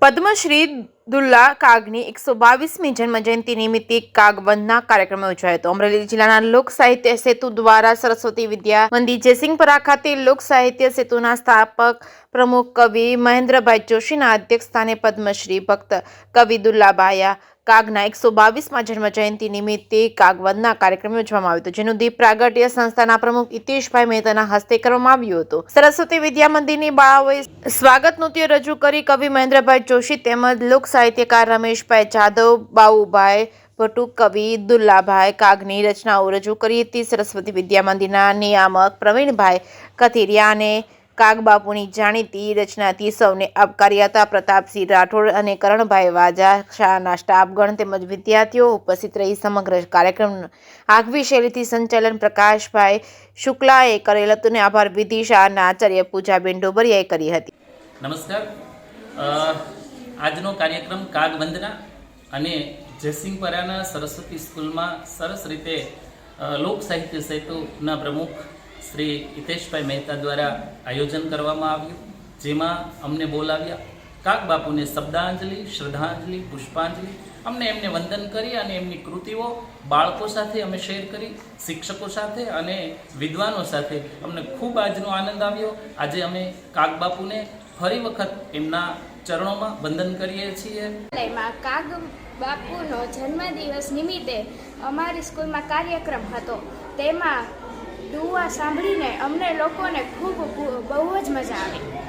પદ્મશ્રી દુલ્લા કાગની 122મી જન્મજયંતિ નિમિત્તે કાગવંદના કાર્યક્રમ યોજાયો હતો। અમરેલી જિલ્લાના લોક સાહિત્ય સેતુ દ્વારા સરસ્વતી વિદ્યા મંદિર જયસિંહપુરા ખાતે લોક સાહિત્ય સેતુના સ્થાપક પ્રમુખ કવિ મહેન્દ્રભાઈ જોશીના અધ્યક્ષસ્થાને પદ્મશ્રી ભક્ત કવિ દુલ્લાભાઈ કાગના 122મા જન્મજયંતિ નિમિત્તે કાગવંદના કાર્યક્રમ યોજવામાં આવ્યો હતો, જેનું દીપ પ્રાગટ્ય સંસ્થાના પ્રમુખ હિતેશભાઈ મહેતાના હસ્તે કરવામાં આવ્યું હતું। સરસ્વતી વિદ્યા મંદિરની બાળાઓએ સ્વાગત નૃત્ય રજૂ કરી કવિ મહેન્દ્રભાઈ જોશી તેમજ લોક સાહિત્યકાર રમેશભાઈ જાદવ, બાઉભાઈ ભટ્ટુ કવિ દુલ્લાભાઈ કાગની રચનાઓ રજૂ કરી હતી। સરસ્વતી વિદ્યા મંદિરના નિયામક પ્રવીણભાઈ કથિરિયા અને કાગબાપુની જાણીતી રચનાથી સૌને આવકારી હતા। પ્રતાપસિંહ રાઠોડ અને કરણભાઈ વાજા શાળાના સ્ટાફગણ તેમજ વિદ્યાર્થીઓ ઉપસ્થિત રહી સમગ્ર કાર્યક્રમનું આગવી શૈલીથી સંચાલન પ્રકાશભાઈ શુક્લાએ કરેલ હતું અને આભાર વિધિ શાળાના આચાર્ય પૂજાબેન ડોબરિયાએ કરી હતી। નમસ્કાર, આજનો કાર્યક્રમ કાગવંદના અને જયસિંહપરાના સરસ્વતી સ્કૂલમાં સરસ રીતે લોક સાહિત્ય સેતુના પ્રમુખ શ્રી હિતેશભાઈ મહેતા દ્વારા આયોજન કરવામાં આવ્યું, જેમાં અમને બોલાવ્યા, કાગબાપુને શબ્દાંજલિ, શ્રદ્ધાંજલિ, પુષ્પાંજલિ અમને એમને વંદન કરી અને એમની કૃતિઓ બાળકો સાથે અમે શેર કરી, શિક્ષકો સાથે અને વિદ્વાનો સાથે અમને ખૂબ આજનો આનંદ આવ્યો। આજે અમે કાગબાપુને ફરી વખત એમના ચરણોમાં વંદન કરીએ છીએ। કાગબાપુનો જન્મદિવસ નિમિત્તે અમારી સ્કૂલમાં કાર્યક્રમ હતો, તેમાં દુઆ સાંભળીને અમને લોકોને બહુ જ મજા આવી।